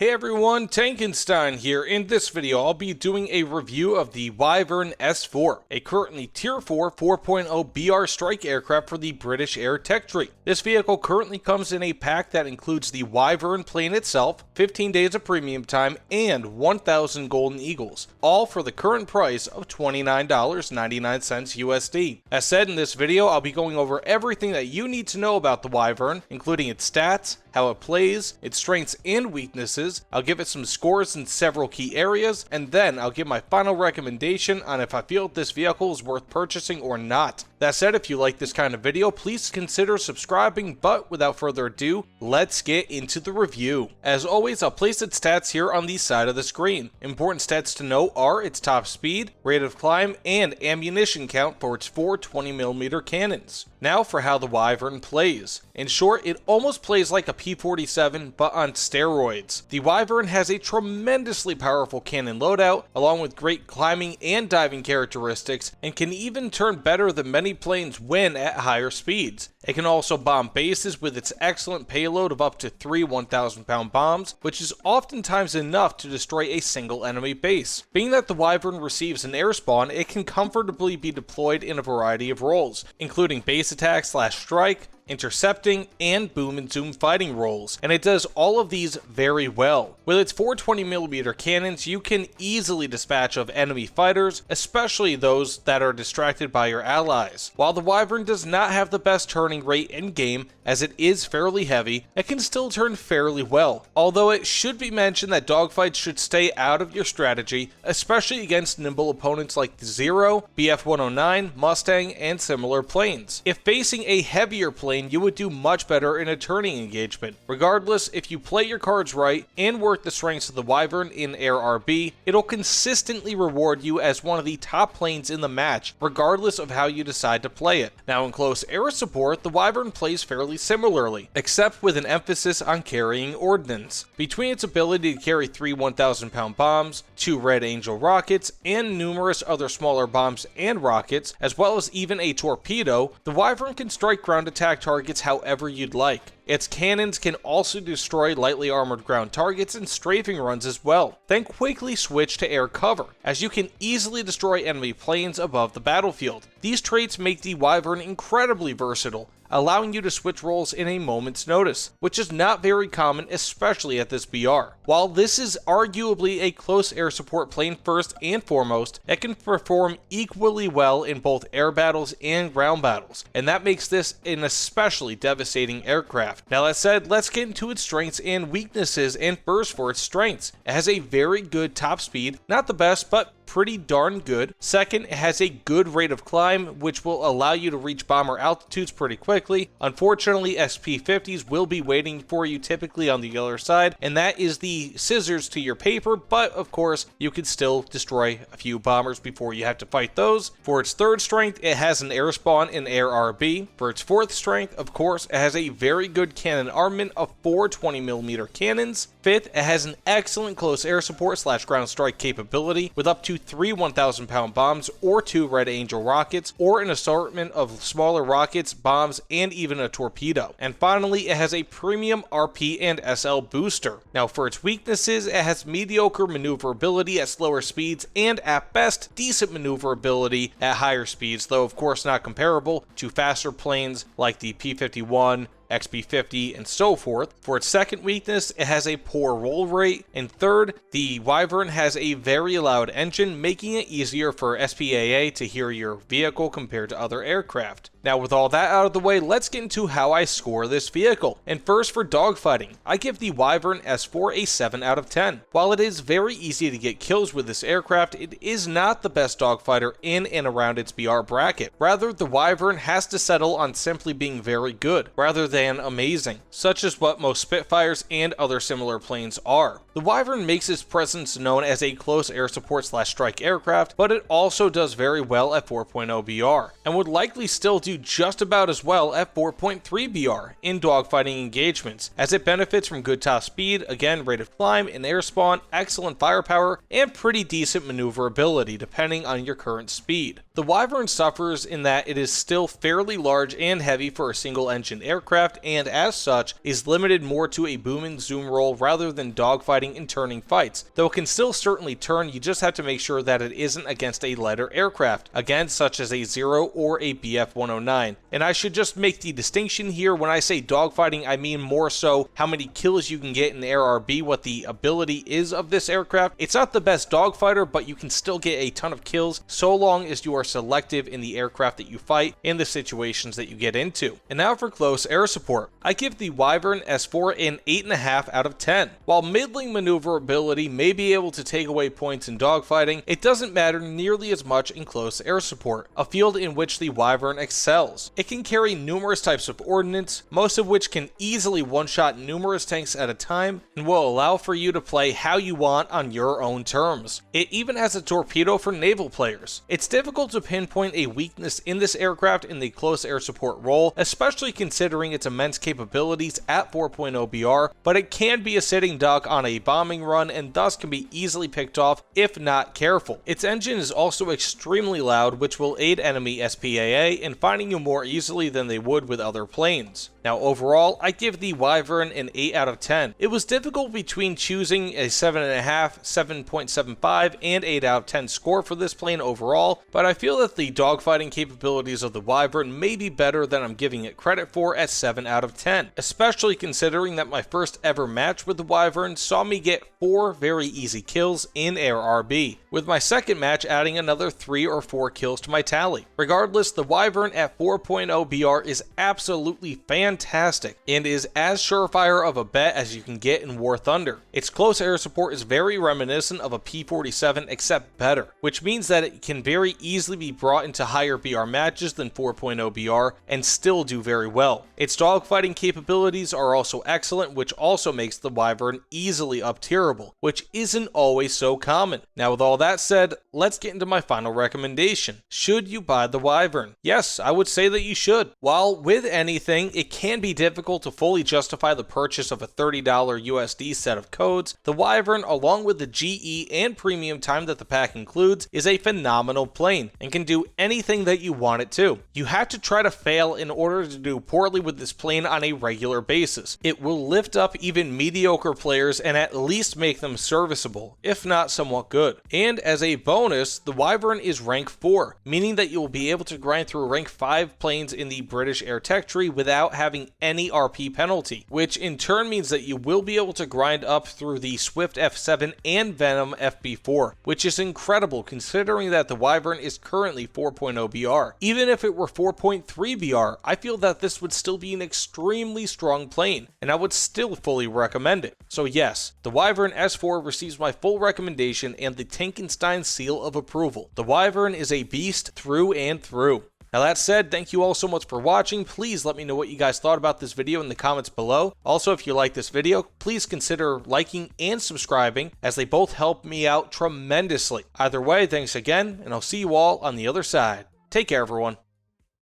Hey everyone, Tankenstein here. In this video, I'll be doing a review of the Wyvern S4, a currently Tier 4 4.0 BR strike aircraft for the British Air Tech Tree. This vehicle currently comes in a pack that includes the Wyvern plane itself, 15 days of premium time, and 1,000 Golden Eagles, all for the current price of $29.99 USD. As said in this video, I'll be going over everything that you need to know about the Wyvern, including its stats, how it plays, its strengths and weaknesses. I'll give it some scores in several key areas, and then I'll give my final recommendation on if I feel this vehicle is worth purchasing or not. That said, if you like this kind of video, please consider subscribing, but without further ado, let's get into the review. As always, I'll place its stats here on the side of the screen. Important stats to note are its top speed, rate of climb, and ammunition count for its 4 20mm cannons. Now for how the Wyvern plays. In short, it almost plays like a P-47 but on steroids. The Wyvern has a tremendously powerful cannon loadout, along with great climbing and diving characteristics, and can even turn better than many planes when at higher speeds. It can also bomb bases with its excellent payload of up to 3 1,000-pound bombs, which is oftentimes enough to destroy a single enemy base. Being that the Wyvern receives an air spawn, it can comfortably be deployed in a variety of roles, including base attack / strike, intercepting, and boom and zoom fighting roles, and it does all of these very well. With its 4 20mm cannons, you can easily dispatch of enemy fighters, especially those that are distracted by your allies. While the Wyvern does not have the best turning rate in game, as it is fairly heavy, it can still turn fairly well. Although it should be mentioned that dogfights should stay out of your strategy, especially against nimble opponents like the Zero, BF-109, Mustang, and similar planes. If facing a heavier plane, you would do much better in a turning engagement. Regardless, if you play your cards right and work the strengths of the Wyvern in Air RB, it'll consistently reward you as one of the top planes in the match, regardless of how you decide to play it. Now in close air support, the Wyvern plays fairly similarly, except with an emphasis on carrying ordnance. Between its ability to carry 3 1,000-pound bombs, 2 Red Angel rockets, and numerous other smaller bombs and rockets, as well as even a torpedo, the Wyvern can strike ground attack targets however you'd like. Its cannons can also destroy lightly armored ground targets and strafing runs as well. Then quickly switch to air cover, as you can easily destroy enemy planes above the battlefield. These traits make the Wyvern incredibly versatile, allowing you to switch roles in a moment's notice, which is not very common, especially at this BR. While this is arguably a close air support plane first and foremost, it can perform equally well in both air battles and ground battles, and that makes this an especially devastating aircraft. Now that said, let's get into its strengths and weaknesses, and first for its strengths. It has a very good top speed, not the best, but pretty darn good. Second, it has a good rate of climb, which will allow you to reach bomber altitudes pretty quickly. Unfortunately, SP-50s will be waiting for you typically on the other side, and that is the scissors to your paper, but of course, you can still destroy a few bombers before you have to fight those. For its third strength, it has an air spawn in Air RB. For its fourth strength, of course, it has a very good cannon armament of 4 20mm cannons. Fifth, it has an excellent close air support / ground strike capability with up to 3 1,000-pound bombs or 2 Red Angel rockets, or an assortment of smaller rockets, bombs, and even a torpedo. And finally, it has a premium RP and SL booster. Now for its weaknesses, it has mediocre maneuverability at slower speeds and at best decent maneuverability at higher speeds, though of course not comparable to faster planes like the P-51, XP-50, and so forth. For its second weakness, it has a poor roll rate. And third, the Wyvern has a very loud engine, making it easier for SPAA to hear your vehicle compared to other aircraft. Now with all that out of the way, let's get into how I score this vehicle. And first for dogfighting, I give the Wyvern S4 a 7 out of 10. While it is very easy to get kills with this aircraft, it is not the best dogfighter in and around its BR bracket. Rather, the Wyvern has to settle on simply being very good, rather than amazing, such as what most Spitfires and other similar planes are. The Wyvern makes its presence known as a close air support / strike aircraft, but it also does very well at 4.0 BR, and would likely still do just about as well at 4.3 BR in dogfighting engagements, as it benefits from good top speed, again rate of climb, and air spawn, excellent firepower, and pretty decent maneuverability depending on your current speed. The Wyvern suffers in that it is still fairly large and heavy for a single engine aircraft, aircraft, and as such, is limited more to a boom and zoom role rather than dogfighting and turning fights. Though it can still certainly turn, you just have to make sure that it isn't against a lighter aircraft, again such as a Zero or a BF-109. And I should just make the distinction here, when I say dogfighting, I mean more so how many kills you can get in the ARB, what the ability is of this aircraft. It's not the best dogfighter, but you can still get a ton of kills so long as you are selective in the aircraft that you fight and the situations that you get into. And now for close air support. I give the Wyvern S4 an 8.5 out of 10. While middling maneuverability may be able to take away points in dogfighting, it doesn't matter nearly as much in close air support, a field in which the Wyvern excels. It can carry numerous types of ordnance, most of which can easily one-shot numerous tanks at a time, and will allow for you to play how you want on your own terms. It even has a torpedo for naval players. It's difficult to pinpoint a weakness in this aircraft in the close air support role, especially considering its immense capabilities at 4.0 BR, but it can be a sitting duck on a bombing run and thus can be easily picked off if not careful. Its engine is also extremely loud, which will aid enemy SPAA in finding you more easily than they would with other planes. Now overall, I give the Wyvern an 8 out of 10. It was difficult between choosing a 7.5, 7.75, and 8 out of 10 score for this plane overall, but I feel that the dogfighting capabilities of the Wyvern may be better than I'm giving it credit for at 7 out of 10, especially considering that my first ever match with the Wyvern saw me get 4 very easy kills in Air RB, with my second match adding another 3 or 4 kills to my tally. Regardless, the Wyvern at 4.0 BR is absolutely fantastic and is as surefire of a bet as you can get in War Thunder. Its close air support is very reminiscent of a P-47 except better, which means that it can very easily be brought into higher BR matches than 4.0 BR and still do very well. Its dogfighting capabilities are also excellent, which also makes the Wyvern easily up-tierable, which isn't always so common. Now with all that said, let's get into my final recommendation. Should you buy the Wyvern? Yes, I would say that you should. While with anything, it can be difficult to fully justify the purchase of a $30 USD set of codes, the Wyvern, along with the GE and premium time that the pack includes, is a phenomenal plane and can do anything that you want it to. You have to try to fail in order to do poorly with this plane on a regular basis. It will lift up even mediocre players and at least make them serviceable, if not somewhat good. And as a bonus, the Wyvern is rank 4, meaning that you will be able to grind through rank 5 planes in the British Air Tech tree without having any RP penalty, which in turn means that you will be able to grind up through the Swift F7 and Venom FB4, which is incredible considering that the Wyvern is currently 4.0 BR. Even if it were 4.3 BR, I feel that this would still be an extremely strong plane, and I would still fully recommend it. So yes, the Wyvern S4 receives my full recommendation and the Tankenstein seal of approval. The Wyvern is a beast through and through. Now that said, thank you all so much for watching. Please let me know what you guys thought about this video in the comments below. Also, if you like this video, please consider liking and subscribing, as they both help me out tremendously. Either way, thanks again, and I'll see you all on the other side. Take care, everyone.